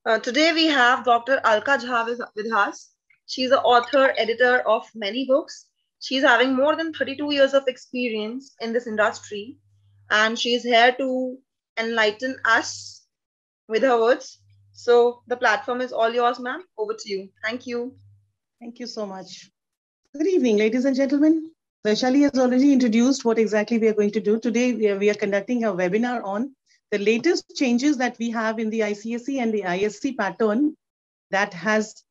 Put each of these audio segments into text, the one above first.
Today we have Dr. Alka Jha with us. She's the author, editor of many books. She's having more than 32 years of experience in this industry, and she's here to enlighten us with her words. So the platform is all yours, ma'am. Over to you. Thank you. Thank you so much. Good evening, ladies and gentlemen. Vaishali has already introduced what exactly we are going to do. Today, we are conducting a webinar on the latest changes that we have in the ICSE and the ISC pattern that has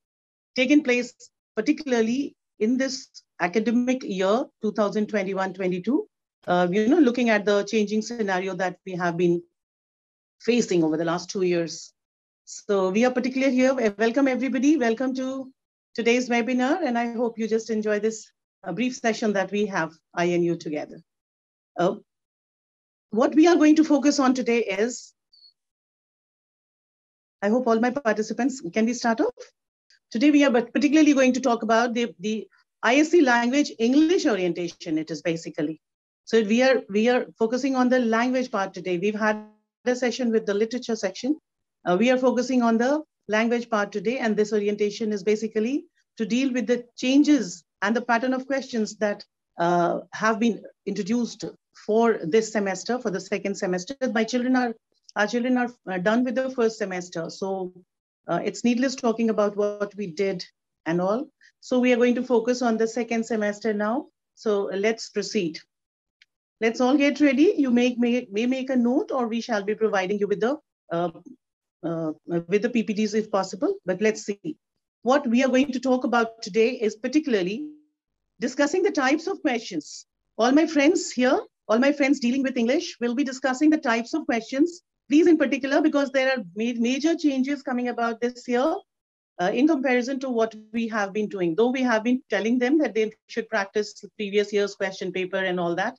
taken place, particularly in this academic year 2021-22. Looking at the changing scenario that we have been facing over the last 2 years. So we are particularly here. Welcome everybody. Welcome to today's webinar, and I hope you just enjoy this brief session that we have, I and you together. What we are going to focus on today is, I hope all my participants, can we start off? Today we are particularly going to talk about the ISC language English orientation, it is basically. So we are focusing on the language part today. We've had a session with the literature section. We are focusing on the language part today, and this orientation is basically to deal with the changes and the pattern of questions that have been introduced for this semester, for the second semester. Our children are done with the first semester, so it's needless talking about what we did and all. So we are going to focus on the second semester now. So let's proceed. Let's all get ready. You may make a note, or we shall be providing you with the PPTs if possible, but let's see. What we are going to talk about today is particularly discussing the types of questions. All my friends here, all my friends dealing with English will be discussing the types of questions, these in particular, because there are major changes coming about this year in comparison to what we have been doing. Though we have been telling them that they should practice previous year's question paper and all that,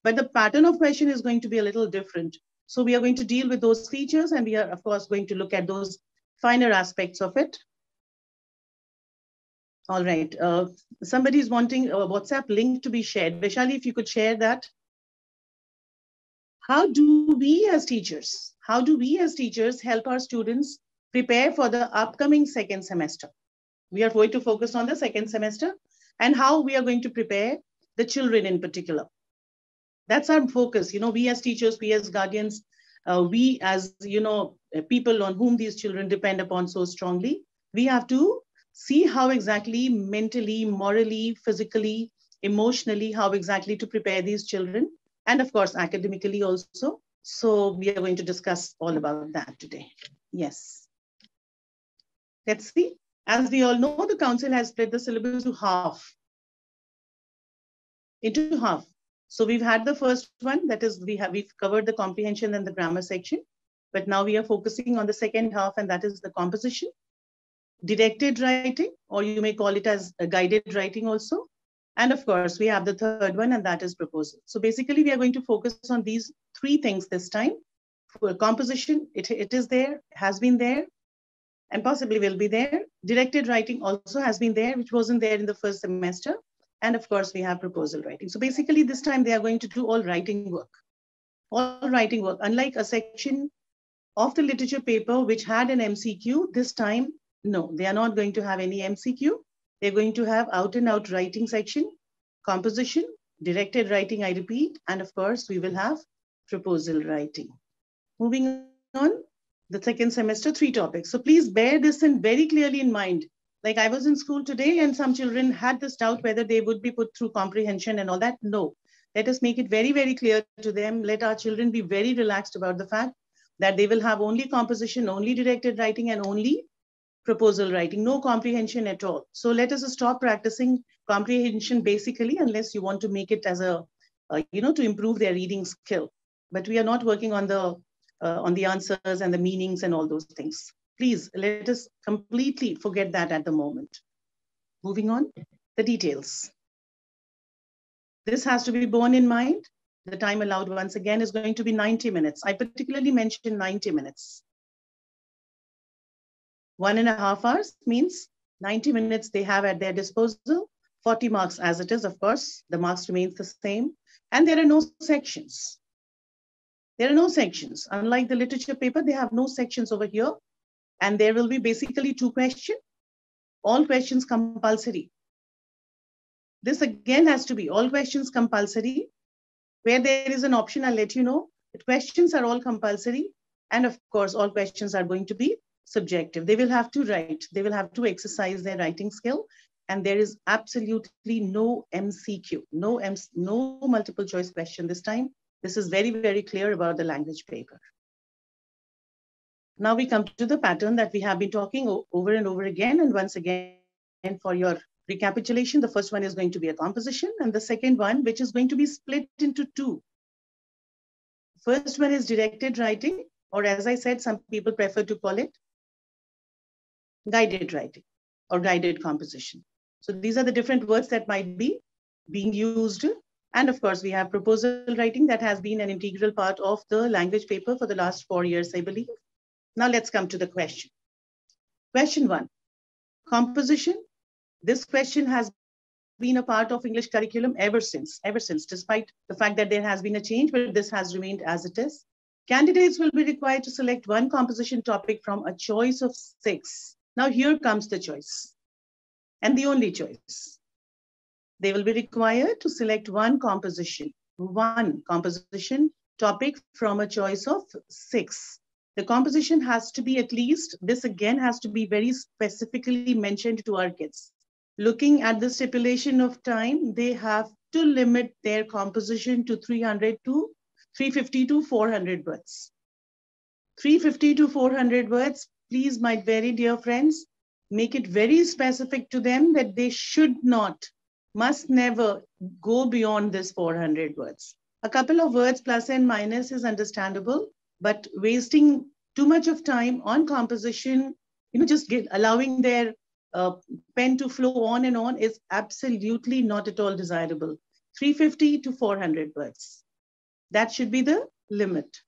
but the pattern of question is going to be a little different. So we are going to deal with those features, and we are, of course, going to look at those finer aspects of it. All right. Somebody is wanting a WhatsApp link to be shared. Vaishali, if you could share that. How do we as teachers help our students prepare for the upcoming second semester? We are going to focus on the second semester and how we are going to prepare the children in particular. That's our focus. We as teachers, we as guardians, we as, people on whom these children depend upon so strongly, we have to see how exactly mentally, morally, physically, emotionally, how exactly to prepare these children, and of course, academically also. So we are going to discuss all about that today. Yes. Let's see. As we all know, the council has split the syllabus into half. So we've had the first one, that is, we've covered the comprehension and the grammar section, but now we are focusing on the second half, and that is the composition, directed writing, or you may call it as a guided writing also. And of course, we have the third one, and that is proposal. So basically, we are going to focus on these three things this time. For composition, it is there, has been there, and possibly will be there. Directed writing also has been there, which wasn't there in the first semester. And of course, we have proposal writing. So basically, this time they are going to do all writing work. All writing work. Unlike a section of the literature paper, which had an MCQ, this time, no, they are not going to have any MCQ. They're going to have out and out writing section, composition, directed writing, I repeat, and of course, we will have proposal writing. Moving on, the second semester, 3 topics. So please bear this in very clearly in mind. Like I was in school today and some children had this doubt whether they would be put through comprehension and all that. No, let us make it very, very clear to them. Let our children be very relaxed about the fact that they will have only composition, only directed writing, and only proposal writing, no comprehension at all. So let us stop practicing comprehension basically, unless you want to make it as a, to improve their reading skill. But we are not working on the answers and the meanings and all those things. Please, let us completely forget that at the moment. Moving on, the details. This has to be borne in mind. The time allowed once again is going to be 90 minutes. I particularly mentioned 90 minutes. 1.5 hours means 90 minutes they have at their disposal, 40 marks as it is, of course, the marks remains the same. And there are no sections. There are no sections. Unlike the literature paper, they have no sections over here. And there will be basically 2 questions, all questions compulsory. This again has to be all questions compulsory. Where there is an option, I'll let you know. The questions are all compulsory. And of course, all questions are going to be subjective. They will have to write. They will have to exercise their writing skill. And there is absolutely no MCQ, no multiple choice question this time. This is very, very clear about the language paper. Now we come to the pattern that we have been talking over and over again. And once again, for your recapitulation, the first one is going to be a composition, and the second one, which is going to be split into 2. First one is directed writing, or as I said, some people prefer to call it guided writing or guided composition. So these are the different words that might be being used. And of course, we have proposal writing that has been an integral part of the language paper for the last 4 years, I believe. Now let's come to the question. Question 1, composition. This question has been a part of English curriculum ever since, despite the fact that there has been a change, but this has remained as it is. Candidates will be required to select one composition topic from a choice of 6. Now here comes the choice, and the only choice. They will be required to select one composition topic from a choice of 6. The composition has to be at least, this again has to be very specifically mentioned to our kids. Looking at the stipulation of time, they have to limit their composition to 350 to 400 words. 350 to 400 words, please, my very dear friends, make it very specific to them that they must never go beyond this 400 words. A couple of words plus and minus is understandable, but wasting too much of time on composition, just allowing their pen to flow on and on is absolutely not at all desirable. 350 to 400 words. That should be the limit.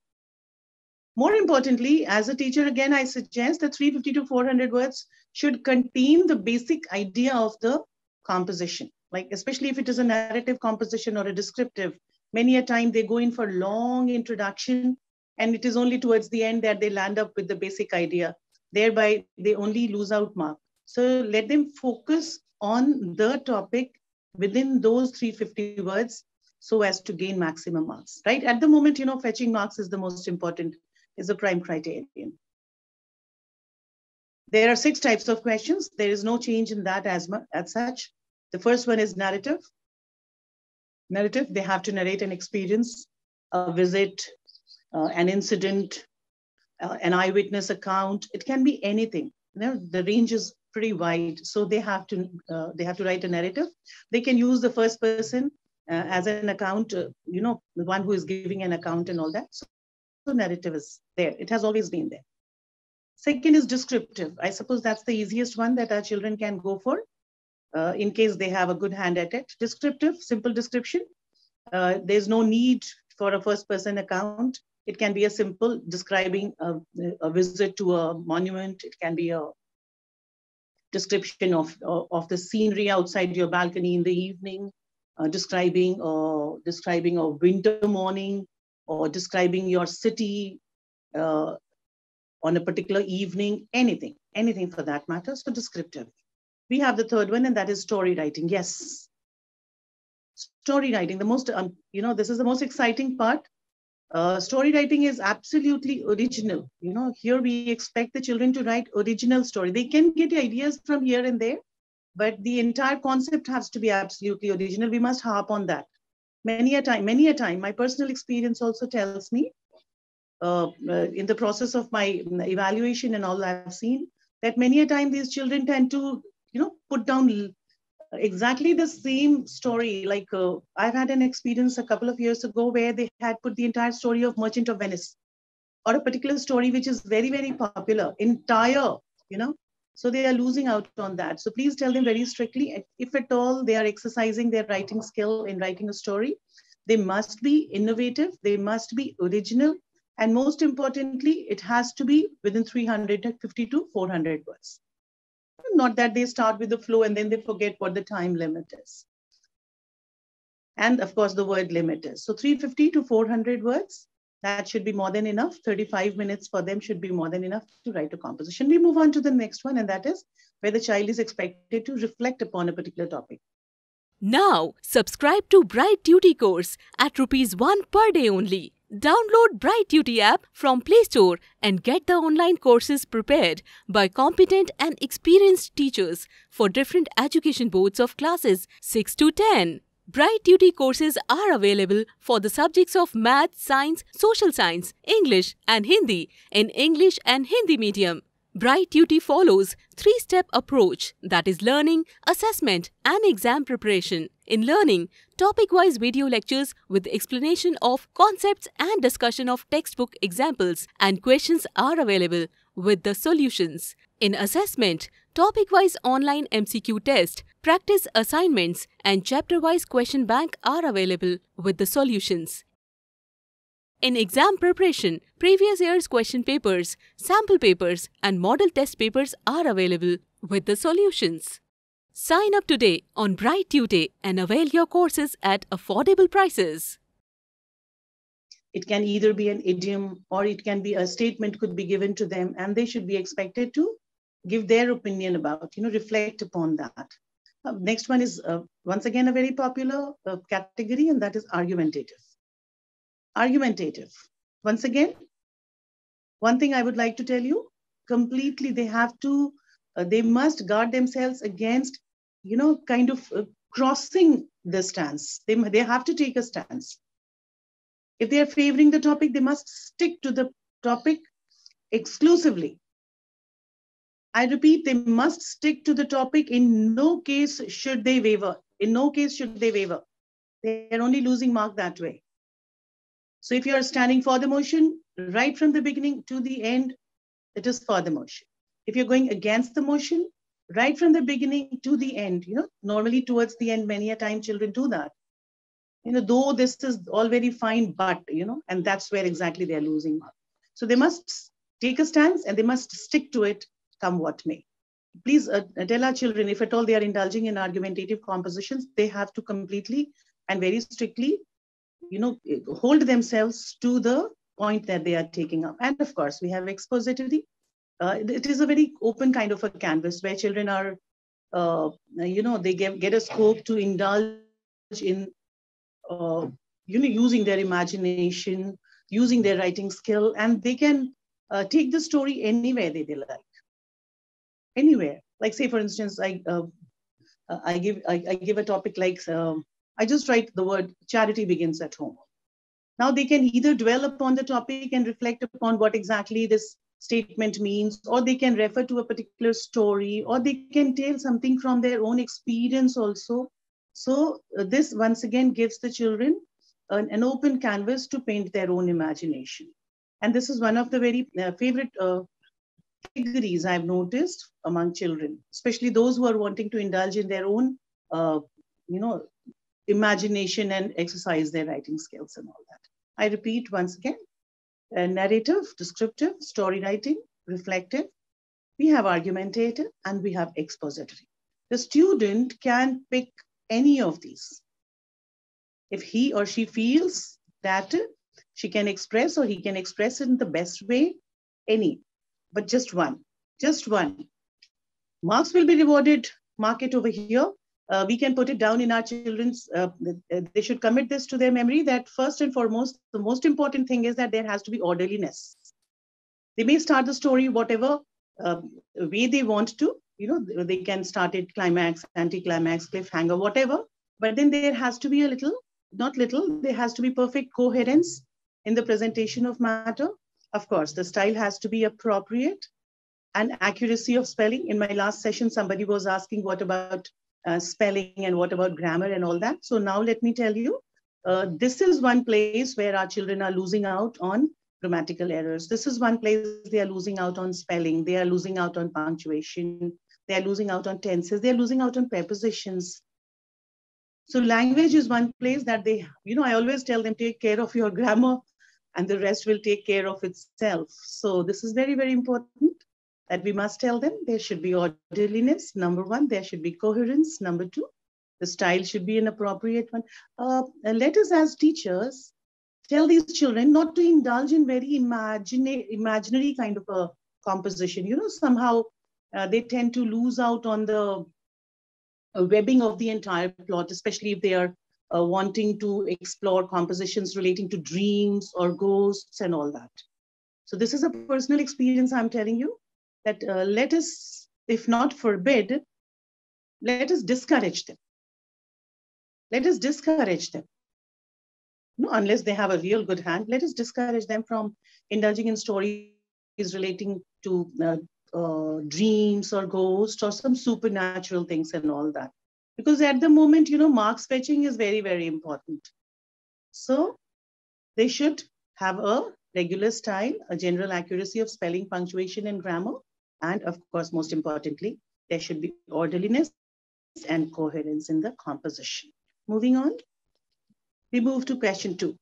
More importantly, as a teacher, again, I suggest that 350 to 400 words should contain the basic idea of the composition. Like, especially if it is a narrative composition or a descriptive, many a time they go in for long introduction, and it is only towards the end that they land up with the basic idea. Thereby, they only lose out mark. So let them focus on the topic within those 350 words so as to gain maximum marks, right? At the moment, fetching marks is the most important, is the prime criterion. There are 6 types of questions. There is no change in that as such. The first one is narrative. Narrative, they have to narrate an experience, a visit, an incident, an eyewitness account. It can be anything. The range is pretty wide, so they have to write a narrative. They can use the first person as an account, the one who is giving an account and all that. So narrative is there. It has always been there. Second is descriptive. I suppose that's the easiest one that our children can go for in case they have a good hand at it. Descriptive, simple description. There's no need for a first person account. It can be a simple describing a visit to a monument. It can be a description of the scenery outside your balcony in the evening, describing a winter morning, or describing your city on a particular evening, anything for that matter. So descriptive. We have the third one, and that is story writing. Yes, story writing. The most, this is the most exciting part. Story writing is absolutely original. Here we expect the children to write original story. They can get ideas from here and there, but the entire concept has to be absolutely original. We must harp on that. Many a time, my personal experience also tells me, in the process of my evaluation and all I've seen, that many a time these children tend to, put down exactly the same story. Like I've had an experience a couple of years ago where they had put the entire story of Merchant of Venice, or a particular story which is very, very popular, so they are losing out on that. So please tell them very strictly, if at all they are exercising their writing skill in writing a story, they must be innovative, they must be original, and most importantly, it has to be within 350 to 400 words. Not that they start with the flow and then they forget what the time limit is. And of course, the word limit is. So 350 to 400 words. That should be more than enough. 35 minutes for them should be more than enough to write a composition. We move on to the next one, and that is where the child is expected to reflect upon a particular topic. Now, subscribe to Bright Duty course at ₹1 per day only. Download Bright Duty app from Play Store and get the online courses prepared by competent and experienced teachers for different education boards of classes 6 to 10. Bright Duty courses are available for the subjects of Math, Science, Social Science, English and Hindi in English and Hindi medium. Bright Duty follows 3-step approach, that is learning, assessment and exam preparation. In learning, topic-wise video lectures with explanation of concepts and discussion of textbook examples and questions are available with the solutions. In assessment, topic-wise online MCQ test, practice assignments and chapter-wise question bank are available with the solutions. In exam preparation, previous year's question papers, sample papers and model test papers are available with the solutions. Sign up today on Bright Duty and avail your courses at affordable prices. It can either be an idiom or it can be a statement could be given to them, and they should be expected to give their opinion about, reflect upon that. Next one is once again a very popular category, and that is argumentative. Argumentative. Once again, one thing I would like to tell you, completely they must guard themselves against, crossing the stance. They have to take a stance. If they are favoring the topic, they must stick to the topic exclusively. I repeat, they must stick to the topic. In no case should they waver. In no case should they waver. They are only losing mark that way. So if you are standing for the motion, right from the beginning to the end, it is for the motion. If you're going against the motion, right from the beginning to the end, normally towards the end, many a time children do that. Though this is all very fine, but, and that's where exactly they're losing mark. So they must take a stance and they must stick to it, come what may. Please tell our children, if at all they are indulging in argumentative compositions, they have to completely and very strictly hold themselves to the point that they are taking up. And of course, we have expository. It is a very open kind of a canvas where children are, they get a scope to indulge in, using their imagination, using their writing skill, and they can take the story anywhere they like. Anywhere. Like say, for instance, I give a topic like, I just write the word charity begins at home. Now they can either dwell upon the topic and reflect upon what exactly this statement means, or they can refer to a particular story, or they can tell something from their own experience also. So this once again gives the children an open canvas to paint their own imagination. And this is one of the very favorite categories I've noticed among children, especially those who are wanting to indulge in their own, imagination and exercise their writing skills and all that. I repeat once again, narrative, descriptive, story writing, reflective, we have argumentative, and we have expository. The student can pick any of these. If he or she feels that she can express or he can express it in the best way, any, but just one. Marks will be rewarded, mark it over here. We can put it down in our children's, they should commit this to their memory that first and foremost, the most important thing is that there has to be orderliness. They may start the story whatever way they want to, they can start it climax, anti-climax, cliffhanger, whatever, but then there has to be there has to be perfect coherence in the presentation of matter. Of course, the style has to be appropriate and accuracy of spelling. In my last session, somebody was asking what about spelling and what about grammar and all that. So now let me tell you, this is one place where our children are losing out on grammatical errors. This is one place they are losing out on spelling. They are losing out on punctuation. They are losing out on tenses. They are losing out on prepositions. So language is one place that they, I always tell them, take care of your grammar and the rest will take care of itself. So this is very, very important that we must tell them there should be orderliness. Number one, there should be coherence. Number two, the style should be an appropriate one. Let us as teachers tell these children not to indulge in very imaginary kind of a composition. You know, somehow they tend to lose out on the webbing of the entire plot, especially if they are wanting to explore compositions relating to dreams or ghosts and all that. So this is a personal experience I'm telling you, that let us, if not forbid, let us discourage them. Let us discourage them. No, unless they have a real good hand, let us discourage them from indulging in stories relating to dreams or ghosts or some supernatural things and all that. Because at the moment, you know, marks fetching is very, very important. So they should have a regular style, a general accuracy of spelling, punctuation, and grammar. And of course, most importantly, there should be orderliness and coherence in the composition. Moving on, we move to question 2.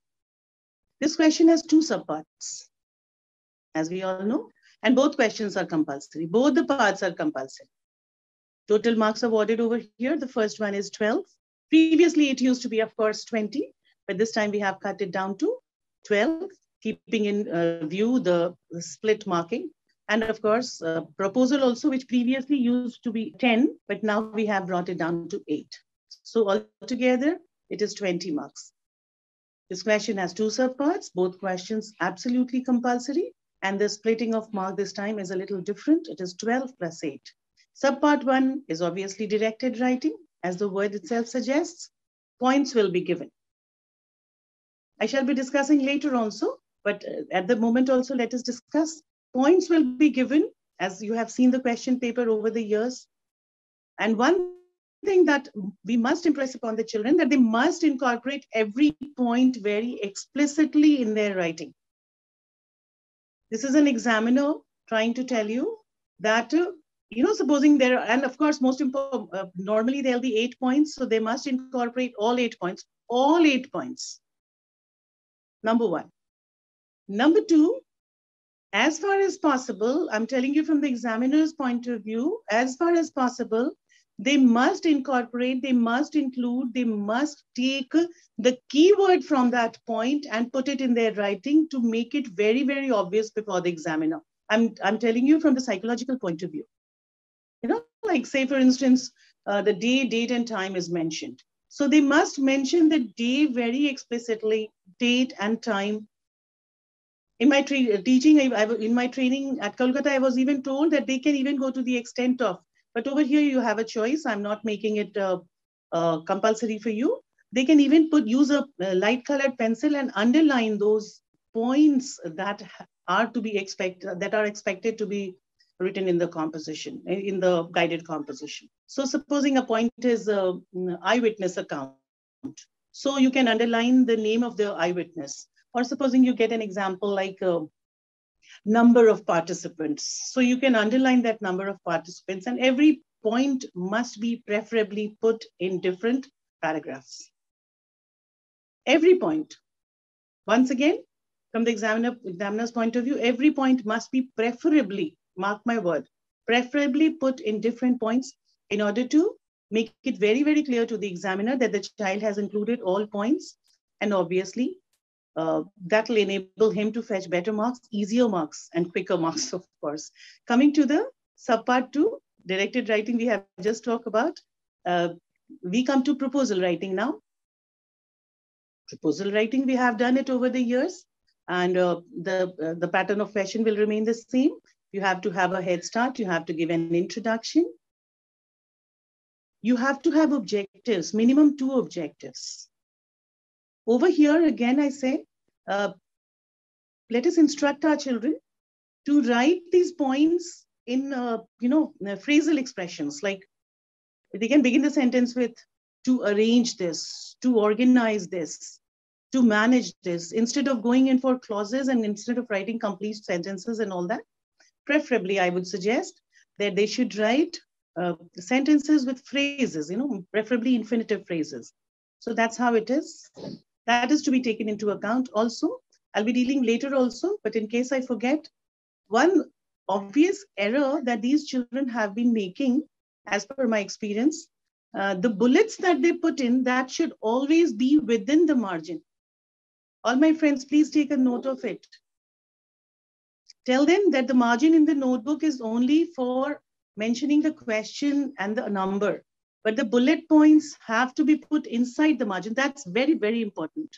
This question has 2 subparts, as we all know, and both questions are compulsory. Both the parts are compulsory. Total marks awarded over here. The first one is 12. Previously, it used to be, of course, 20, but this time we have cut it down to 12, keeping in view the split marking. And of course, proposal also, which previously used to be 10, but now we have brought it down to 8. So altogether, it is 20 marks. This question has 2 subparts, both questions absolutely compulsory, and the splitting of mark this time is a little different. It is 12 plus 8. Subpart 1 is obviously directed writing, as the word itself suggests. Points will be given. I shall be discussing later also, but at the moment also let us discuss. Points will be given, as you have seen the question paper over the years. And one thing that we must impress upon the children, that they must incorporate every point very explicitly in their writing. This is an examiner trying to tell you that, you know, supposing there, and of course, most important, normally there'll be 8 points, so they must incorporate all 8 points, all 8 points. Number 1. Number 2, as far as possible, I'm telling you from the examiner's point of view, as far as possible, they must incorporate, they must include, they must take the keyword from that point and put it in their writing to make it very, very obvious before the examiner. I'm telling you from the psychological point of view. You know, like say, for instance, the day, date, and time is mentioned. So they must mention the day very explicitly, date and time. In my teaching, in my training at Kolkata, I was even told that they can even go to the extent of, but over here you have a choice. I'm not making it compulsory for you. They can even use a light colored pencil and underline those points that are to be expected to be written in the composition, in the guided composition. So supposing a point is eyewitness account. So you can underline the name of the eyewitness. Or supposing you get an example like number of participants. So you can underline that number of participants, and every point must be preferably put in different paragraphs. Every point. Once again, from the examiner's point of view, every point must be preferably, mark my word, preferably put in different points in order to make it very, very clear to the examiner that the child has included all points, and obviously that will enable him to fetch better marks, easier marks, and quicker marks, of course. Coming to the subpart 2, directed writing, we have just talked about. We come to proposal writing now. Proposal writing, we have done it over the years, and the pattern of question will remain the same. You have to have a head start. You have to give an introduction. You have to have objectives, minimum 2 objectives. Over here, again, I say, let us instruct our children to write these points in, phrasal expressions. Like they can begin the sentence with, to arrange this, to organize this, to manage this, instead of going in for clauses and instead of writing complete sentences and all that. Preferably, I would suggest that they should write sentences with phrases, preferably infinitive phrases. So that's how it is. That is to be taken into account also. I'll be dealing later also, but in case I forget, one obvious error that these children have been making, as per my experience, the bullets that they put in, that should always be within the margin. All my friends, please take a note of it. Tell them that the margin in the notebook is only for mentioning the question and the number, but the bullet points have to be put inside the margin. That's very, very important.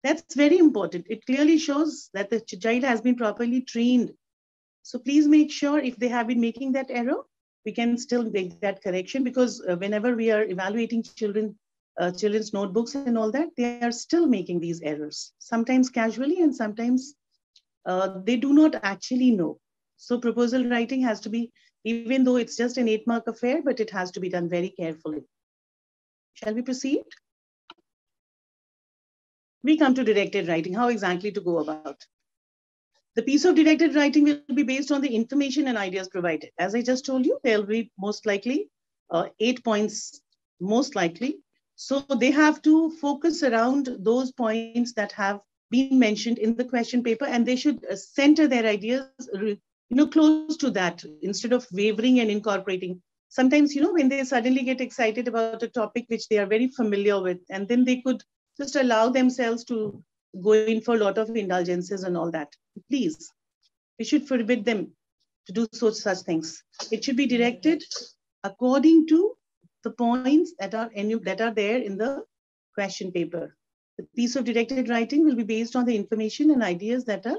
That's very important. It clearly shows that the child has been properly trained. So please make sure if they have been making that error, we can still make that correction, because whenever we are evaluating children's notebooks and all that, they are still making these errors, sometimes casually and sometimes they do not actually know. So proposal writing has to be, even though it's just an 8-mark affair, but it has to be done very carefully. Shall we proceed? We come to directed writing, how exactly to go about. The piece of directed writing will be based on the information and ideas provided. As I just told you, there'll be most likely 8 points, most likely. So they have to focus around those points that have been mentioned in the question paper, and they should center their ideas, close to that, instead of wavering and incorporating. Sometimes, when they suddenly get excited about a topic which they are very familiar with, and then they could just allow themselves to go in for a lot of indulgences and all that. Please, we should forbid them to do such things. It should be directed according to the points that are there in the question paper. The piece of directed writing will be based on the information and ideas that are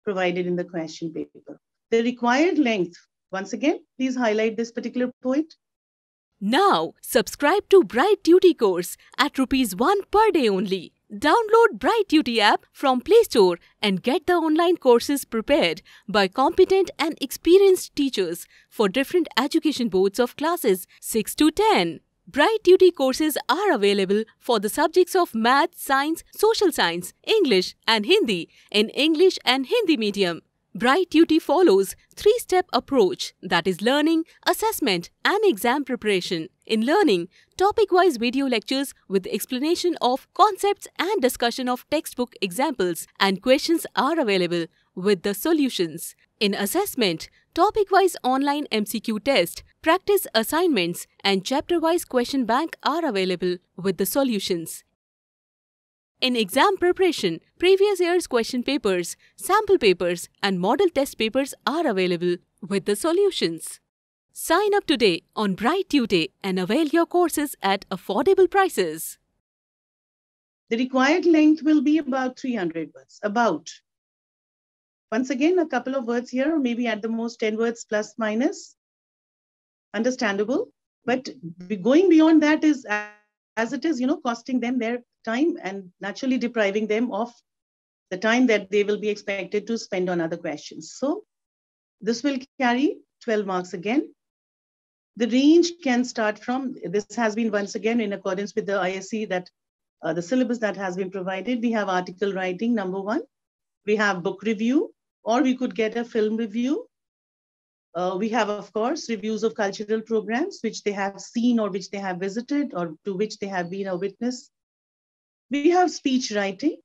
provided in the question paper. The required length, once again, please highlight this particular point. Now, subscribe to Bright Duty course at ₹1 per day only. Download Bright Duty app from Play Store and get the online courses prepared by competent and experienced teachers for different education boards of classes 6 to 10. Bright Duty courses are available for the subjects of Math, Science, Social Science, English and Hindi in English and Hindi medium. Bright Duty follows 3-step approach, that is learning, assessment and exam preparation. In learning, topic-wise video lectures with explanation of concepts and discussion of textbook examples and questions are available with the solutions. In assessment, topic-wise online MCQ test, practice assignments and chapter-wise question bank are available with the solutions. In exam preparation, previous year's question papers, sample papers and model test papers are available with the solutions. Sign up today on Bright Duty and avail your courses at affordable prices. The required length will be about 300 words. About. Once again, a couple of words here, or maybe at the most 10 words plus minus. Understandable. But going beyond that is, as it is, costing them their time and naturally depriving them of the time that they will be expected to spend on other questions. So this will carry 12 marks again. The range can start from, this has been once again in accordance with the ISC, that the syllabus that has been provided. We have article writing, number 1. We have book review, or we could get a film review. We have, of course, reviews of cultural programs, which they have seen or which they have visited or to which they have been a witness. We have speech writing.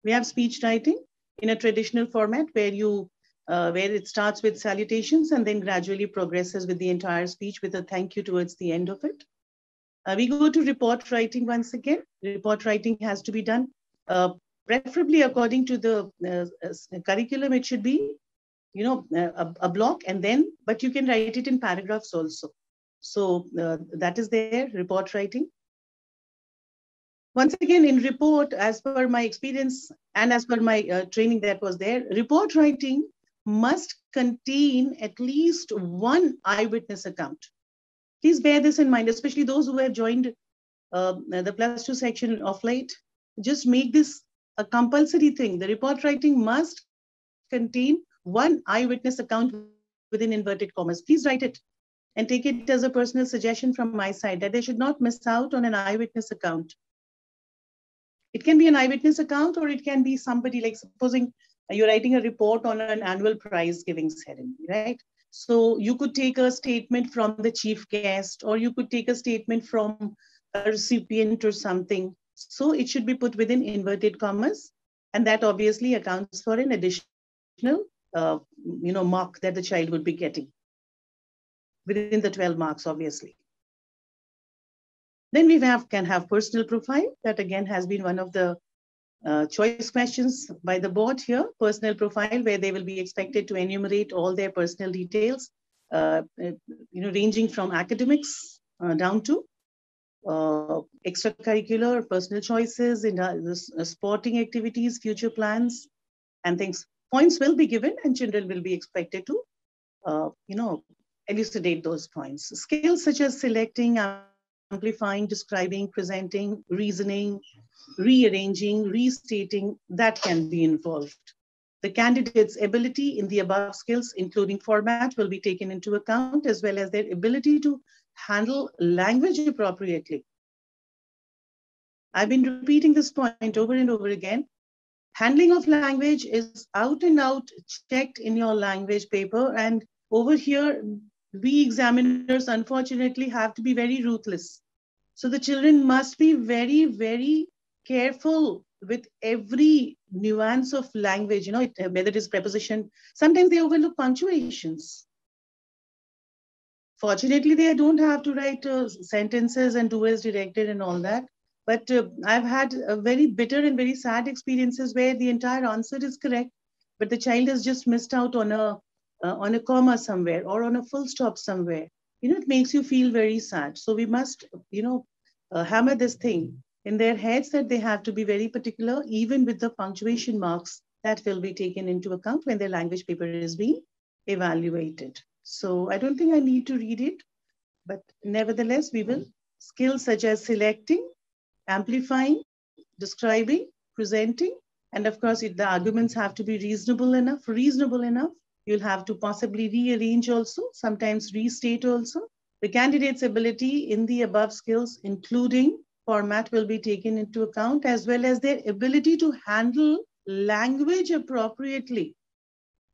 We have speech writing in a traditional format where it starts with salutations and then gradually progresses with the entire speech with a thank you towards the end of it. We go to report writing once again. Report writing has to be done preferably according to the curriculum. It should be, a block, and then, but you can write it in paragraphs also. So that is there, report writing. Once again, in report, as per my experience and as per my training that was there, report writing must contain at least one eyewitness account. Please bear this in mind, especially those who have joined the +2 section of late. Just make this a compulsory thing. The report writing must contain one eyewitness account within inverted commas. Please write it and take it as a personal suggestion from my side that they should not miss out on an eyewitness account. It can be an eyewitness account, or it can be somebody, like supposing you're writing a report on an annual prize giving ceremony, right? So you could take a statement from the chief guest, or you could take a statement from a recipient or something. So it should be put within inverted commas, and that obviously accounts for an additional mark that the child would be getting within the 12 marks, obviously. Then we can have personal profile. That again has been one of the choice questions by the board here. Personal profile, where they will be expected to enumerate all their personal details, ranging from academics down to extracurricular, personal choices, in sporting activities, future plans, and things. Points will be given, and children will be expected to, elucidate those points. Skills such as selecting, amplifying, describing, presenting, reasoning, rearranging, restating, that can be involved. The candidate's ability in the above skills, including format, will be taken into account, as well as their ability to handle language appropriately. I've been repeating this point over and over again. Handling of language is out and out checked in your language paper. And over here, we examiners, unfortunately, have to be very ruthless. So the children must be very, very careful with every nuance of language, whether it is preposition. Sometimes they overlook punctuations. Fortunately, they don't have to write sentences and do as directed and all that. But I've had very bitter and very sad experiences where the entire answer is correct, but the child has just missed out on a comma somewhere or on a full stop somewhere. It makes you feel very sad. So we must, hammer this thing in their heads that they have to be very particular, even with the punctuation marks that will be taken into account when their language paper is being evaluated. So I don't think I need to read it, but nevertheless, we will. Skills such as selecting, amplifying, describing, presenting, and of course, the arguments have to be reasonable enough. You'll have to possibly rearrange also, sometimes restate also. The candidate's ability in the above skills, including format, will be taken into account, as well as their ability to handle language appropriately.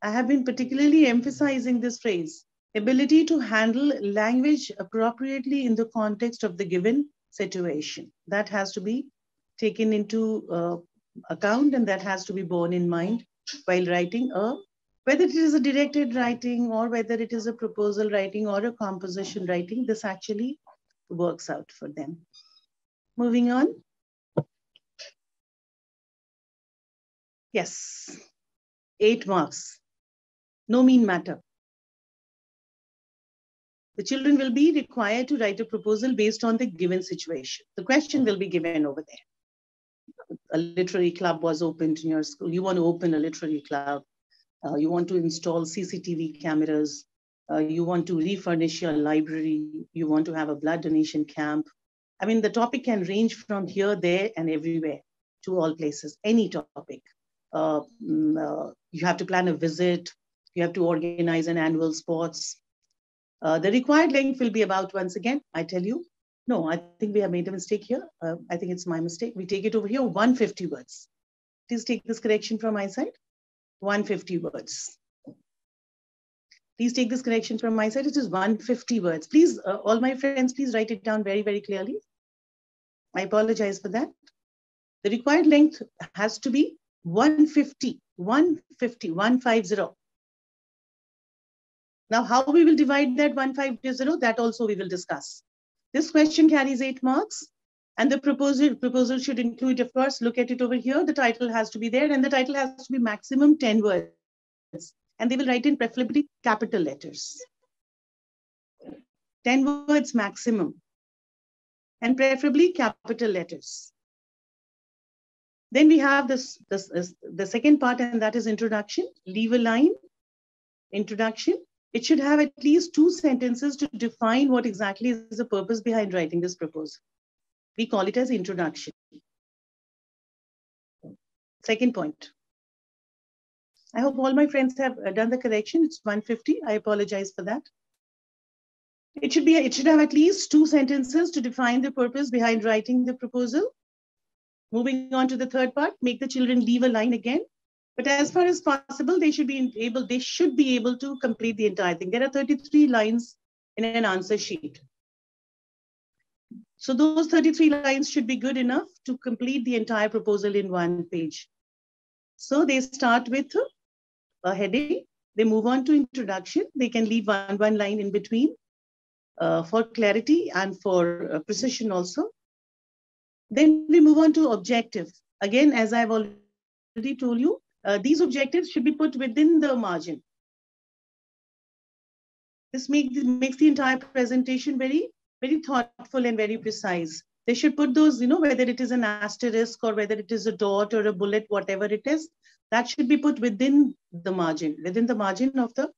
I have been particularly emphasizing this phrase, ability to handle language appropriately in the context of the given situation. That has to be taken into account, and that has to be borne in mind while writing whether it is a directed writing or whether it is a proposal writing or a composition writing, this actually works out for them. Moving on. Yes, 8 marks. No mean matter. The children will be required to write a proposal based on the given situation. The question will be given over there. A literary club was opened in your school. You want to open a literary club. You want to install CCTV cameras. You want to refurnish your library. You want to have a blood donation camp. I mean, the topic can range from here, there, and everywhere to all places, any topic. You have to plan a visit. You have to organize an annual sports. The required length will be about, once again, I tell you, no, I think we have made a mistake here. I think it's my mistake. We take it over here, 150 words. Please take this correction from my side, 150 words. Please take this correction from my side, it is 150 words. Please, all my friends, please write it down very, very clearly. I apologize for that. The required length has to be 150, 150. Now, how we will divide that 150, that also we will discuss. This question carries 8 marks, and the proposal should include, of course, look at it over here. The title has to be there, and the title has to be maximum 10 words. And they will write in preferably capital letters. 10 words maximum, and preferably capital letters. Then we have the second part, and that is introduction. Leave a line, introduction. It should have at least 2 sentences to define what exactly is the purpose behind writing this proposal. We call it as introduction. Second point. I hope all my friends have done the correction. It's 150. I apologize for that. It should have at least 2 sentences to define the purpose behind writing the proposal. Moving on to the third part, make the children leave a line again. But as far as possible, they should be able to complete the entire thing. There are 33 lines in an answer sheet. So those 33 lines should be good enough to complete the entire proposal in 1 page. So they start with a heading. They move on to introduction. They can leave one line in between. for clarity and for precision also. Then we move on to objective. Again, as I've already told you, these objectives should be put within the margin. This makes the entire presentation very, very thoughtful and very precise. They should put those, whether it is an asterisk or whether it is a dot or a bullet, whatever it is, that should be put within the margin of the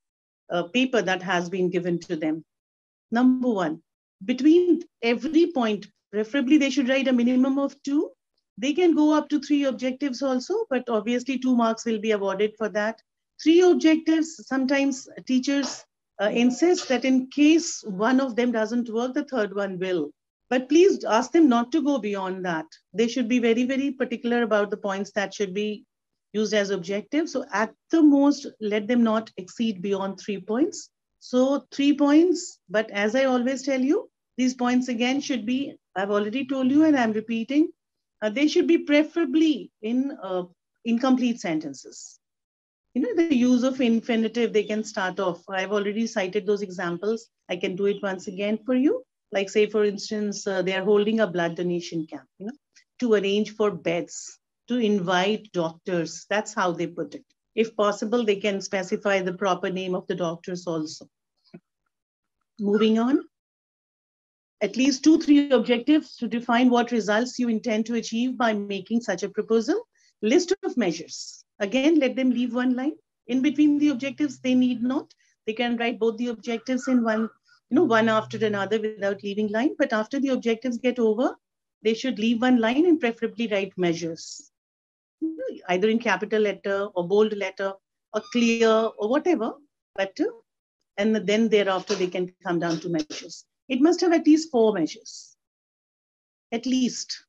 paper that has been given to them. Number one, between every point, preferably they should write a minimum of 2. They can go up to 3 objectives also, but obviously 2 marks will be awarded for that. 3 objectives, sometimes teachers insist that in case one of them doesn't work, the third one will. But please ask them not to go beyond that. They should be very, very particular about the points that should be used as objectives. So at the most, let them not exceed beyond 3 points. So 3 points, but as I always tell you, these points again should be, I've already told you and I'm repeating, they should be preferably in incomplete sentences. The use of infinitive, they can start off. I've already cited those examples. I can do it once again for you. Like say, for instance, they are holding a blood donation camp, to arrange for beds, to invite doctors. That's how they put it. If possible, they can specify the proper name of the doctors also. Moving on. At least 2-3 objectives to define what results you intend to achieve by making such a proposal. List of measures. Again, let them leave 1 line. In between the objectives, they need not. They can write both the objectives in one after another without leaving line. But after the objectives get over, they should leave 1 line and preferably write measures. Either in capital letter or bold letter or clear or whatever. But and then thereafter, they can come down to measures. It must have at least 4 measures. At least.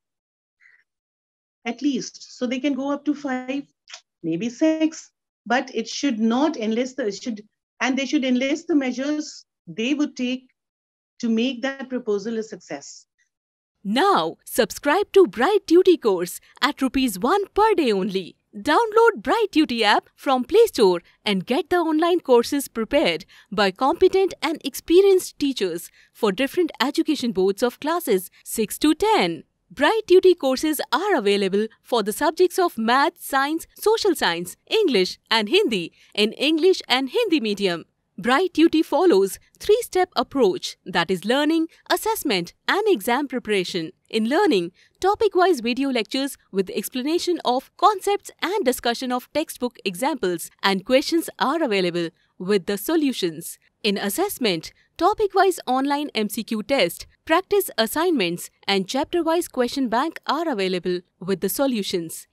So they can go up to 5, maybe 6, but it should not enlist they should enlist the measures they would take to make that proposal a success. Now, subscribe to Bright Duty course at ₹1 per day only. Download Bright Duty app from Play Store and get the online courses prepared by competent and experienced teachers for different education boards of classes 6 to 10. Bright Duty courses are available for the subjects of Math, Science, Social Science, English and Hindi in English and Hindi medium. Bright Duty follows 3-step approach, that is learning, assessment and exam preparation. In learning, topic-wise video lectures with explanation of concepts and discussion of textbook examples and questions are available with the solutions. In assessment, topic-wise online MCQ test, practice assignments and chapter-wise question bank are available with the solutions.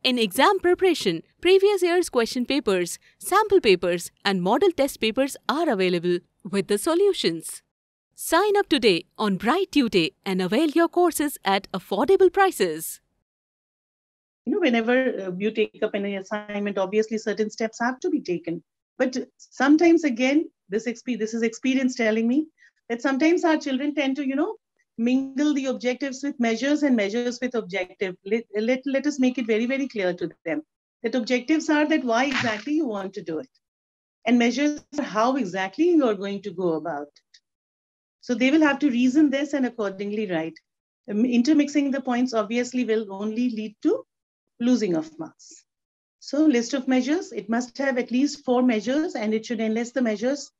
In exam preparation, previous year's question papers, sample papers and model test papers are available with the solutions. Sign up today on Bright Duty and avail your courses at affordable prices. Whenever you take up any assignment, obviously certain steps have to be taken. But sometimes again, this is experience telling me that sometimes our children tend to, mingle the objectives with measures and measures with objective. Let us make it very, very clear to them that objectives are that why exactly you want to do it. And measures are how exactly you are going to go about it. So they will have to reason this and accordingly write. Intermixing the points obviously will only lead to losing of marks. So list of measures, it must have at least 4 measures and it should enlist the measures.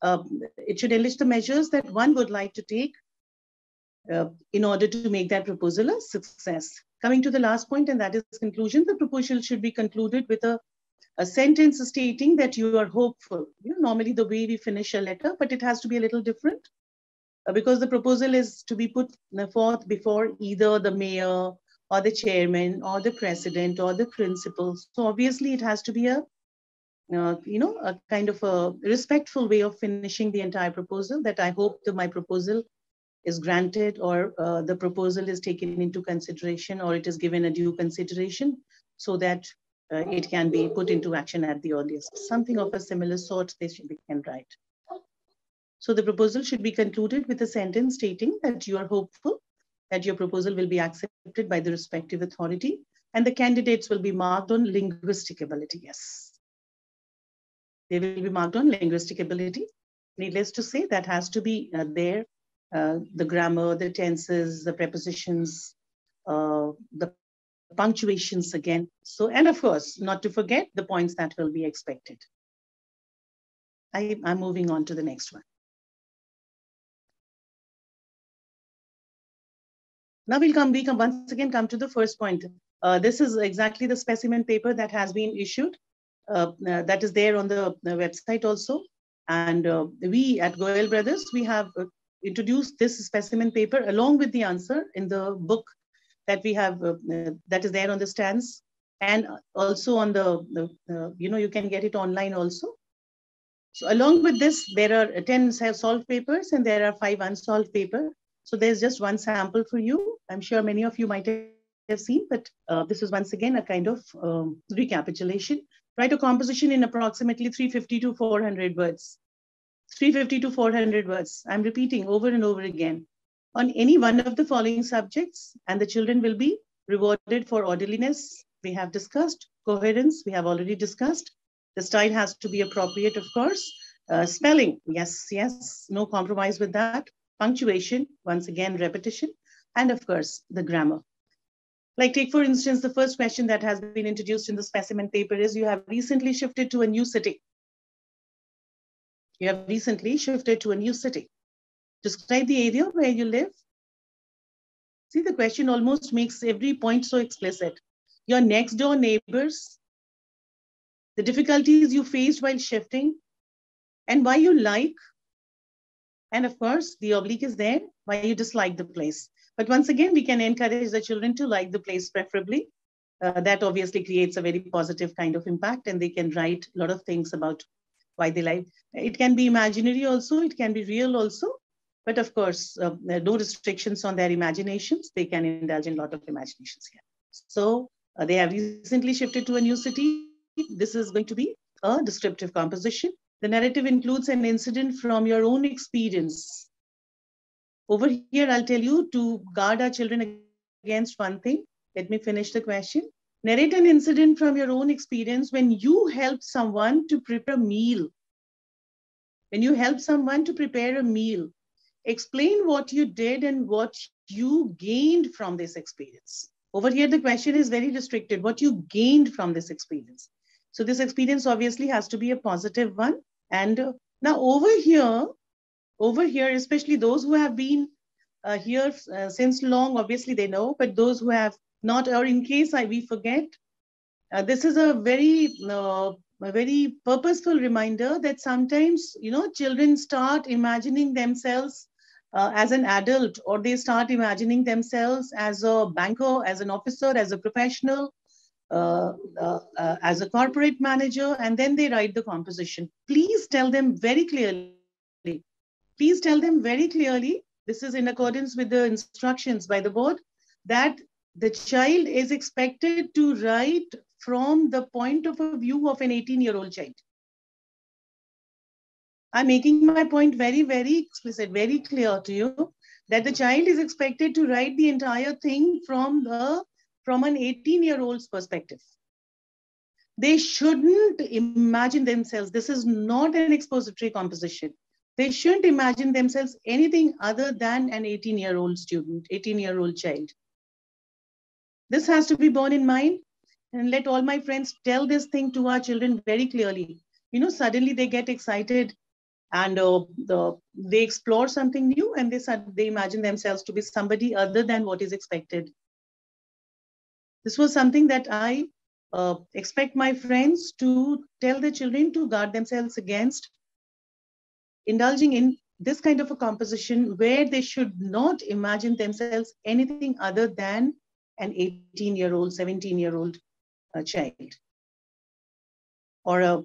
That one would like to take in order to make that proposal a success. Coming to the last point, and that is conclusion, the proposal should be concluded with a sentence stating that you are hopeful. Normally the way we finish a letter, but it has to be a little different because the proposal is to be put forth before either the mayor or the chairman or the president or the principal. So obviously it has to be a kind of a respectful way of finishing the entire proposal, that I hope that my proposal is granted or the proposal is taken into consideration or it is given a due consideration so that it can be put into action at the earliest. Something of a similar sort they can write. So the proposal should be concluded with a sentence stating that you are hopeful that your proposal will be accepted by the respective authority and the candidates will be marked on linguistic ability. Yes. They will be marked on linguistic ability. Needless to say, that has to be there. The grammar, the tenses, the prepositions, the punctuations again. So, and of course, not to forget the points that will be expected. I'm moving on to the next one. Now we once again come to the first point. This is exactly the specimen paper that has been issued. That is there on the website also. And we at Goyal Brothers, we have introduced this specimen paper along with the answer in the book that we have, that is there on the stands, and also on you can get it online also. So along with this, there are 10 solved papers and there are 5 unsolved papers. So there's just one sample for you. I'm sure many of you might have seen, but this is once again a kind of recapitulation. Write a composition in approximately 350 to 400 words. 350 to 400 words. I'm repeating over and over again. On any one of the following subjects, and the children will be rewarded for orderliness. We have discussed. Coherence, we have already discussed. The style has to be appropriate, of course. Spelling, yes, no compromise with that. Punctuation, once again, repetition. And of course, the grammar. Like take, for instance, the first question that has been introduced in the specimen paper is, you have recently shifted to a new city. You have recently shifted to a new city. Describe the area where you live. See, the question almost makes every point so explicit. Your next door neighbors, the difficulties you faced while shifting, and why you like, and of course, the oblique is there, why you dislike the place. But once again, we can encourage the children to like the place preferably. That obviously creates a very positive kind of impact, and they can write a lot of things about why they like. It can be imaginary also, it can be real also. But of course, no restrictions on their imaginations. They can indulge in a lot of imaginations here. So they have recently shifted to a new city. This is going to be a descriptive composition. The narrative includes an incident from your own experience. Over here, I'll tell you to guard our children against one thing. Let me finish the question. Narrate an incident from your own experience when you helped someone to prepare a meal. When you helped someone to prepare a meal. Explain what you did and what you gained from this experience. Over here, the question is very restricted. What you gained from this experience. So this experience obviously has to be a positive one. And now over here, especially those who have been here since long, obviously they know, but those who have not, or in case we forget, this is a very purposeful reminder that sometimes, children start imagining themselves as an adult, or they start imagining themselves as a banker, as an officer, as a professional, as a corporate manager, and then they write the composition. Please tell them very clearly. Please tell them very clearly, this is in accordance with the instructions by the board, that the child is expected to write from the point of view of an 18-year-old child. I'm making my point very, very explicit, very clear to you, that the child is expected to write the entire thing from an 18-year-old's perspective. They shouldn't imagine themselves. This is not an expository composition. They shouldn't imagine themselves anything other than an 18-year-old student, 18-year-old child. This has to be borne in mind, and let all my friends tell this thing to our children very clearly. Suddenly they get excited and they explore something new, and they imagine themselves to be somebody other than what is expected. This was something that I expect my friends to tell the children to guard themselves against indulging in this kind of a composition where they should not imagine themselves anything other than an 18-year-old, 17-year-old child, or a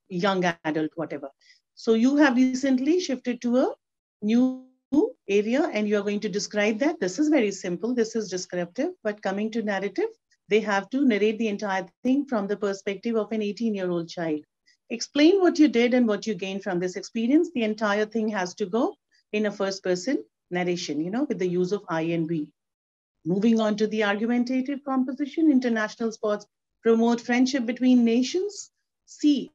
young adult, whatever. So you have recently shifted to a new area and you are going to describe that. This is very simple. This is descriptive, but coming to narrative, they have to narrate the entire thing from the perspective of an 18-year-old child. Explain what you did and what you gained from this experience. The entire thing has to go in a first-person narration, with the use of I and we. Moving on to the argumentative composition, international sports promote friendship between nations. See,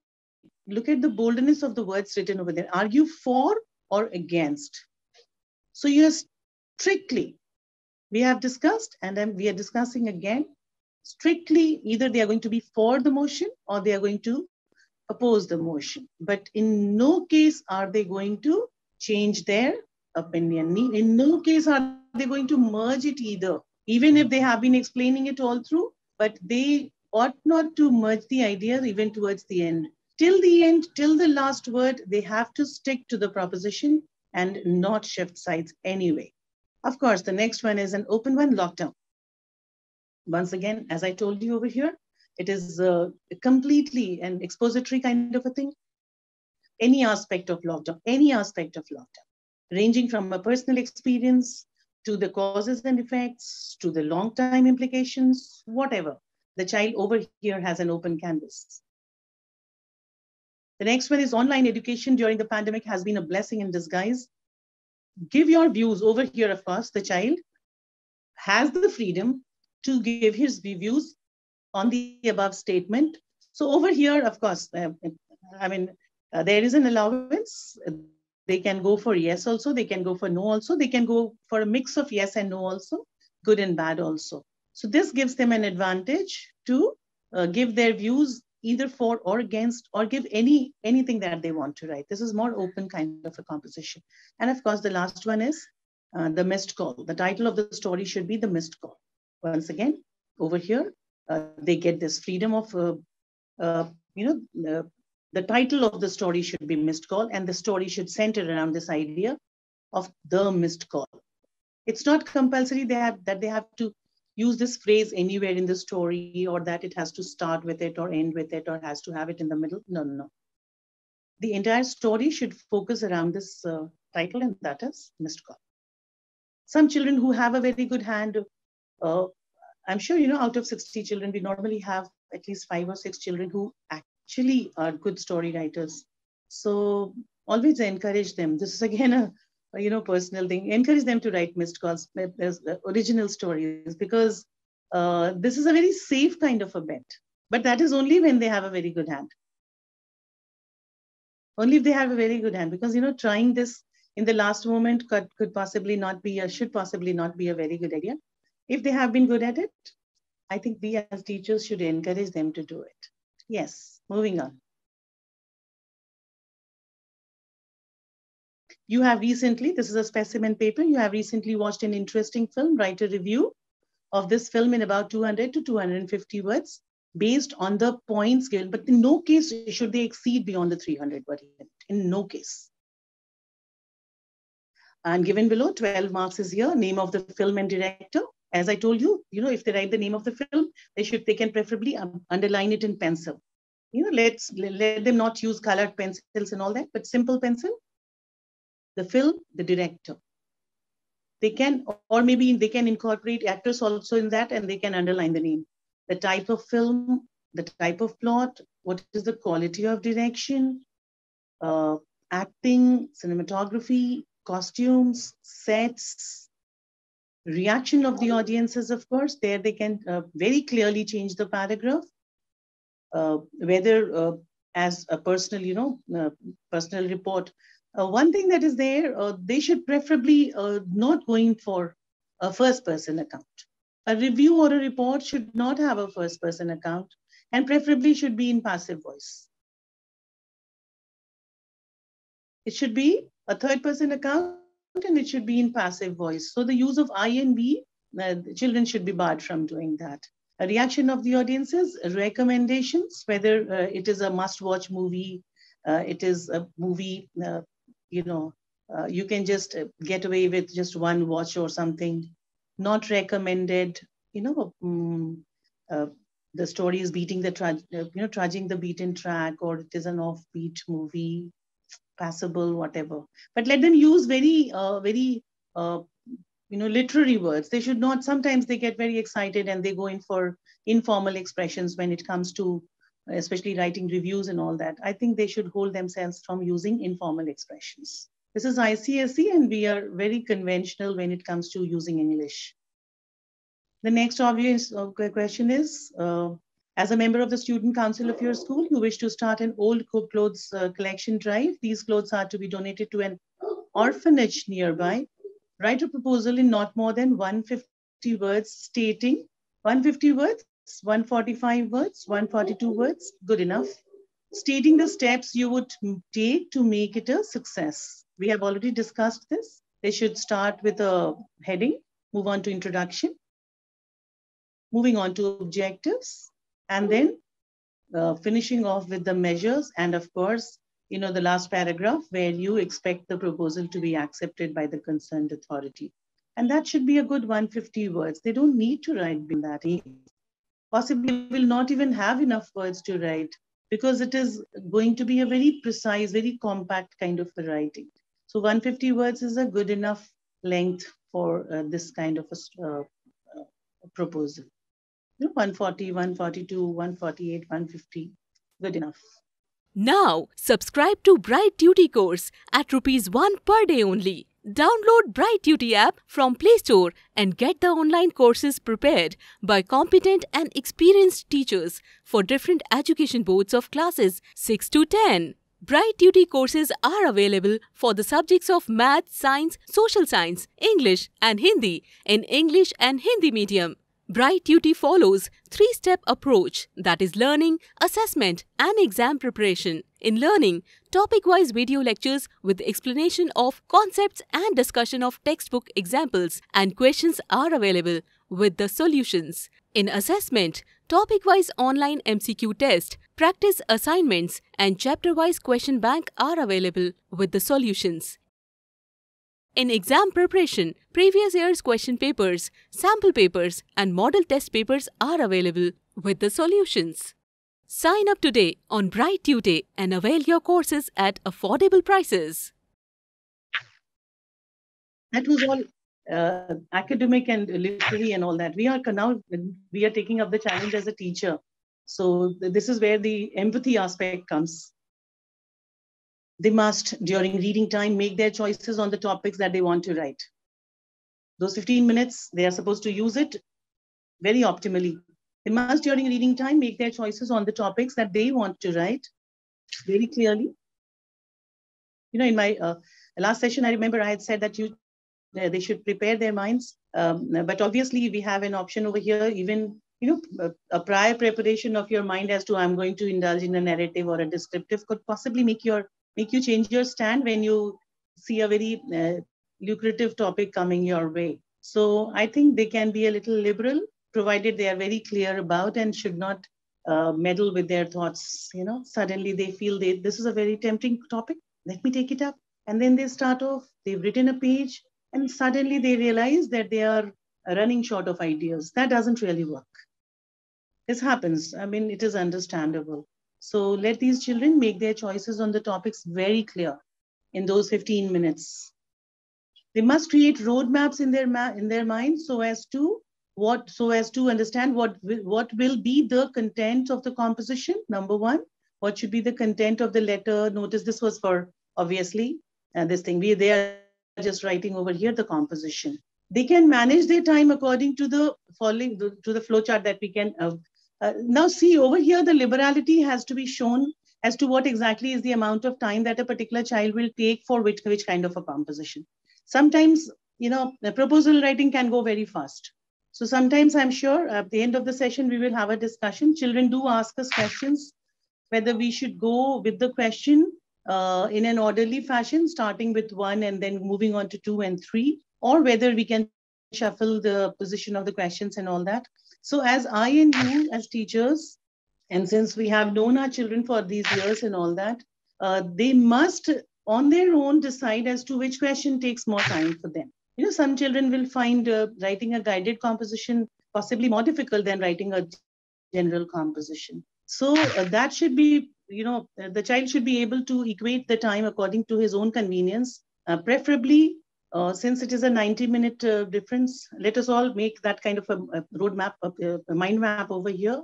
look at the boldness of the words written over there. Are you for or against? So you're strictly, we have discussed, and then we are discussing again, strictly either they are going to be for the motion or they are going to oppose the motion. But in no case are they going to change their opinion. In no case are they going to merge it either, even if they have been explaining it all through, but they ought not to merge the ideas even towards the end. Till the end, till the last word, they have to stick to the proposition and not shift sides anyway. Of course, the next one is an open one, lockdown. Once again, as I told you over here, it is completely an expository kind of a thing. Any aspect of lockdown, ranging from a personal experience to the causes and effects, to the long-time implications, whatever. The child over here has an open canvas. The next one is online education during the pandemic has been a blessing in disguise. Give your views over here, of course. The child has the freedom to give his views on the above statement. So over here, of course, there is an allowance. They can go for yes also, they can go for no also, they can go for a mix of yes and no also, good and bad also. So this gives them an advantage to give their views either for or against, or give anything that they want to write. This is more open kind of a composition. And of course, the last one is the missed call. The title of the story should be the missed call. Once again, over here, they get this freedom of, the title of the story should be missed call, and the story should center around this idea of the missed call. It's not compulsory they have to use this phrase anywhere in the story, or that it has to start with it or end with it, or has to have it in the middle. No. The entire story should focus around this title, and that is missed call. Some children who have a very good hand, I'm sure, out of 60 children, we normally have at least 5 or 6 children who actually are good story writers. So always encourage them. This is again a personal thing. Encourage them to write missed calls, original stories, because this is a very safe kind of a bet. But that is only when they have a very good hand. Only if they have a very good hand, because trying this in the last moment should possibly not be a very good idea. If they have been good at it, I think we as teachers should encourage them to do it. Yes, moving on. You have recently, this is a specimen paper, you have recently watched an interesting film. Write a review of this film in about 200 to 250 words based on the points given, but in no case should they exceed beyond the 300 word limit, in no case. And given below, 12 marks is here, name of the film and director. As I told you, if they write the name of the film, they can preferably underline it in pencil. Let them not use colored pencils and all that, but simple pencil. The film, the director. They can, or maybe they can incorporate actors also in that, and they can underline the name. The type of film, the type of plot, what is the quality of direction, acting, cinematography, costumes, sets, reaction of the audiences, of course. There they can very clearly change the paragraph, whether as a personal, personal report. One thing that is there, they should preferably not going for a first-person account. A review or a report should not have a first-person account, and preferably should be in passive voice. It should be a third-person account, and it should be in passive voice. So the use of I and we, children should be barred from doing that. A reaction of the audiences, recommendations, whether it is a must-watch movie, it is a movie, you can just get away with just one watch or something. Not recommended, the story is beating the trudging the beaten track, or it is an offbeat movie, passable, whatever. But let them use very literary words. They should not, sometimes they get very excited and they go in for informal expressions when it comes to especially writing reviews and all that. I think they should hold themselves from using informal expressions. This is ICSE, and we are very conventional when it comes to using English. The next obvious question is, As a member of the student council of your school, you wish to start an old clothes collection drive. These clothes are to be donated to an orphanage nearby. Write a proposal in not more than 150 words stating 150 words, 145 words, 142 words, good enough. Stating the steps you would take to make it a success. We have already discussed this. They should start with a heading, move on to introduction, moving on to objectives, and then finishing off with the measures. And of course, the last paragraph where you expect the proposal to be accepted by the concerned authority. And that should be a good 150 words. They don't need to write beyond that. Possibly will not even have enough words to write because it is going to be a very precise, very compact kind of a writing. So 150 words is a good enough length for this kind of a proposal. 140, 142, 148, 150, good enough. Now, subscribe to Bright Duty course at ₹1 per day only. Download Bright Duty app from Play Store and get the online courses prepared by competent and experienced teachers for different education boards of classes 6 to 10. Bright Duty courses are available for the subjects of Math, Science, Social Science, English and Hindi in English and Hindi medium. Bright Duty follows 3-step approach, that is learning, assessment and exam preparation. In learning, topic-wise video lectures with explanation of concepts and discussion of textbook examples and questions are available with the solutions. In assessment, topic-wise online MCQ test, practice assignments and chapter-wise question bank are available with the solutions. In exam preparation, previous year's question papers, sample papers and model test papers are available with the solutions. Sign up today on Bright Duty and avail your courses at affordable prices. That was all academic and literary and all that. We are taking up the challenge as a teacher. So this is where the empathy aspect comes. They must, during reading time, make their choices on the topics that they want to write. Those 15 minutes, they are supposed to use it very optimally. They must, during reading time, make their choices on the topics that they want to write very clearly. In my last session, I remember I had said that they should prepare their minds. But obviously, we have an option over here, even a prior preparation of your mind as to I'm going to indulge in a narrative or a descriptive could possibly make you change your stand when you see a very lucrative topic coming your way. So I think they can be a little liberal, provided they are very clear about and should not meddle with their thoughts. Suddenly they feel this is a very tempting topic. Let me take it up. And then they start off, they've written a page and suddenly they realize that they are running short of ideas. That doesn't really work. This happens. I mean, it is understandable. So let these children make their choices on the topics very clear in those 15 minutes. They must create roadmaps in their mind so as to understand what will be the content of the composition. Number one, what should be the content of the letter? Notice this was for obviously this thing. They are just writing over here the composition. They can manage their time according to the following to the flow chart that we can. Now see over here, the liberality has to be shown as to what exactly is the amount of time that a particular child will take for which kind of a composition. Sometimes, the proposal writing can go very fast. So sometimes I'm sure at the end of the session, we will have a discussion. Children do ask us questions, whether we should go with the question in an orderly fashion, starting with 1 and then moving on to 2 and 3, or whether we can shuffle the position of the questions and all that. So as I and you as teachers, and since we have known our children for these years and all that, they must on their own decide as to which question takes more time for them. Some children will find writing a guided composition possibly more difficult than writing a general composition. So that should be, the child should be able to equate the time according to his own convenience, preferably since it is a 90-minute difference. Let us all make that kind of a roadmap, a mind map over here,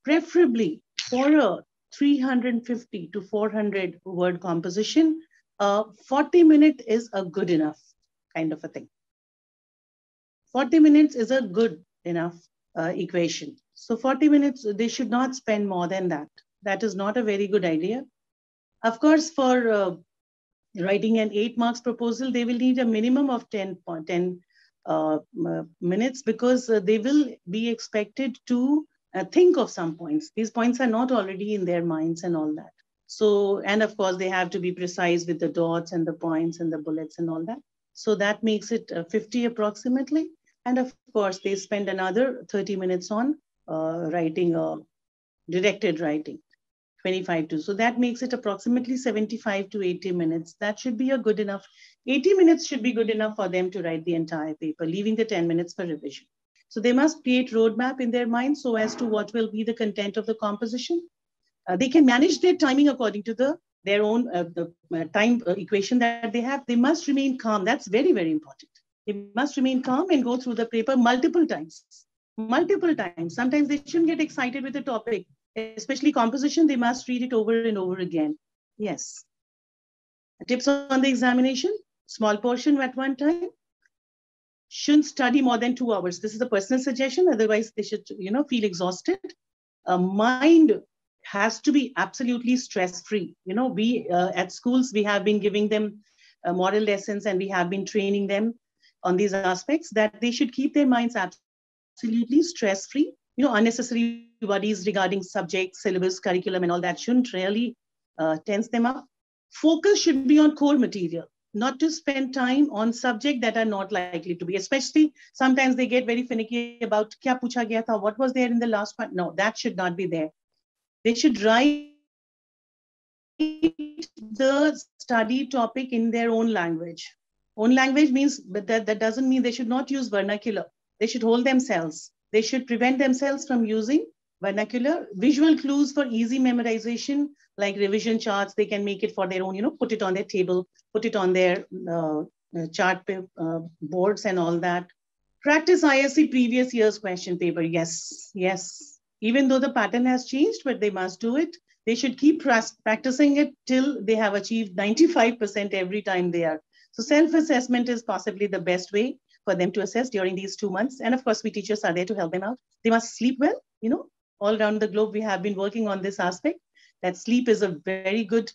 preferably for a 350 to 400 word composition. 40 minutes is a good enough kind of a thing. 40 minutes is a good enough equation. So 40 minutes, they should not spend more than that. That is not a very good idea. Of course, for writing an 8 marks proposal, they will need a minimum of 10 minutes, because they will be expected to think of some points. These points are not already in their minds and all that. So, and of course, they have to be precise with the dots and the points and the bullets and all that. So that makes it 50 approximately. And of course, they spend another 30 minutes on writing, directed writing, 25 to. So that makes it approximately 75 to 80 minutes. That should be a good enough. 80 minutes should be good enough for them to write the entire paper, leaving the 10 minutes for revision. So they must create roadmap in their mind so as to what will be the content of the composition. They can manage their timing according to their own time equation that they have. They must remain calm. That's very, very important. They must remain calm and go through the paper multiple times. Multiple times. Sometimes they shouldn't get excited with the topic, especially composition. They must read it over and over again. Yes. Tips on the examination: small portion at one time. Shouldn't study more than 2 hours. This is a personal suggestion. Otherwise, they should, feel exhausted. Mind has to be absolutely stress-free. We at schools, we have been giving them moral lessons, and we have been training them on these aspects, that they should keep their minds absolutely stress-free. Unnecessary worries regarding subject, syllabus, curriculum, and all that shouldn't really tense them up. Focus should be on core material, not to spend time on subject that are not likely to be. Especially sometimes they get very finicky about kya pucha gaya tha, what was there in the last one. No, that should not be there. They should write the study topic in their own language. Own language means, but that doesn't mean they should not use vernacular. They should hold themselves. They should prevent themselves from using vernacular. Visual clues for easy memorization, like revision charts, they can make it for their own, put it on their table, put it on their chart boards and all that. Practice ISC previous year's question paper. Yes, yes. Even though the pattern has changed, but they must do it. They should keep practicing it till they have achieved 95% every time they are. So self-assessment is possibly the best way for them to assess during these 2 months. And of course, we teachers are there to help them out. They must sleep well. All around the globe, we have been working on this aspect, that sleep is a very good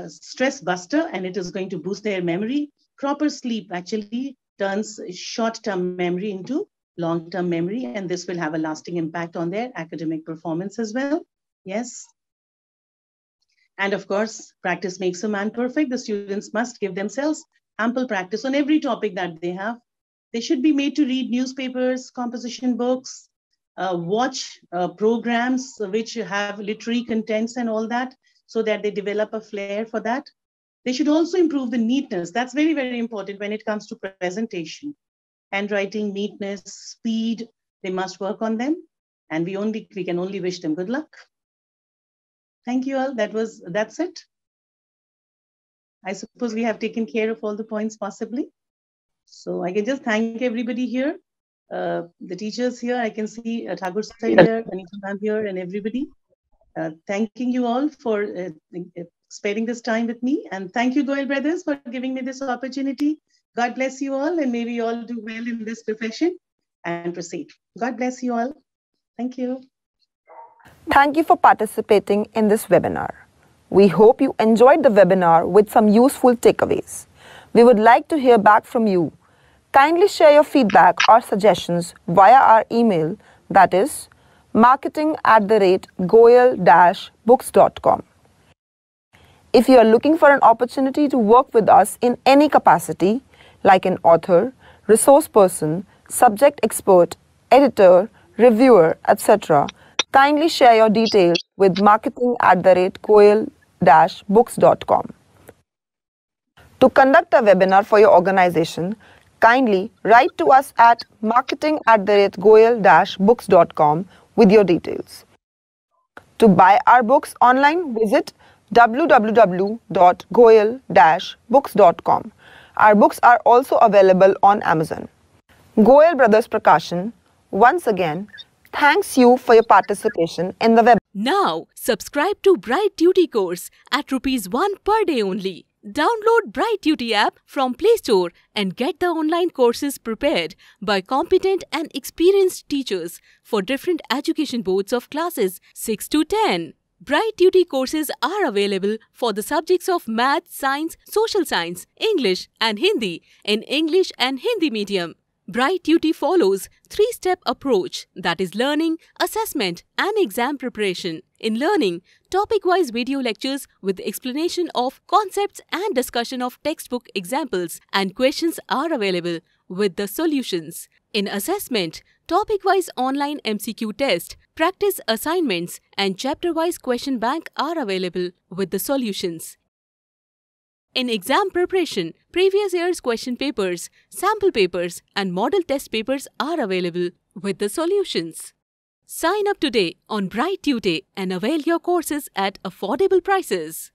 stress buster, and it is going to boost their memory. Proper sleep actually turns short-term memory into long-term memory, and this will have a lasting impact on their academic performance as well. Yes. And of course, practice makes a man perfect. The students must give themselves ample practice on every topic that they have. They should be made to read newspapers, composition books, watch programs which have literary contents and all that, so that they develop a flair for that. They should also improve the neatness. That's very, very important when it comes to presentation. Handwriting, neatness, speed, they must work on them. And we can only wish them good luck. Thank you all. That's it. I suppose we have taken care of all the points possibly. So I can just thank everybody here. The teachers here, I can see Thakur sir here, Anita ma'am here, and everybody. Thanking you all for spending this time with me. And thank you, Goyal brothers, for giving me this opportunity. God bless you all, and may we all do well in this profession and proceed. God bless you all. Thank you. Thank you for participating in this webinar. We hope you enjoyed the webinar with some useful takeaways. We would like to hear back from you. Kindly share your feedback or suggestions via our email, that is marketing@goyal-books.com. If you are looking for an opportunity to work with us in any capacity, like an author, resource person, subject expert, editor, reviewer, etc., kindly share your details with marketing@goyal-books.com. To conduct a webinar for your organization, kindly write to us at marketing@goyal-books.com with your details. To buy our books online, visit www.goyal-books.com. Our books are also available on Amazon. Goyal Brothers Prakashan, once again, thanks you for your participation in the web. Now, subscribe to Bright Duty course at ₹1 per day only. Download Bright Duty app from Play Store and get the online courses prepared by competent and experienced teachers for different education boards of classes 6 to 10. Bright Duty courses are available for the subjects of Math, Science, Social Science, English and Hindi in English and Hindi medium. Bright Duty follows three-step approach, that is learning, assessment and exam preparation. In learning, topic-wise video lectures with explanation of concepts and discussion of textbook examples and questions are available with the solutions. In assessment, topic-wise online MCQ test, practice assignments and chapter-wise question bank are available with the solutions. In exam preparation, previous year's question papers, sample papers and model test papers are available with the solutions. Sign up today on Bright Duty and avail your courses at affordable prices.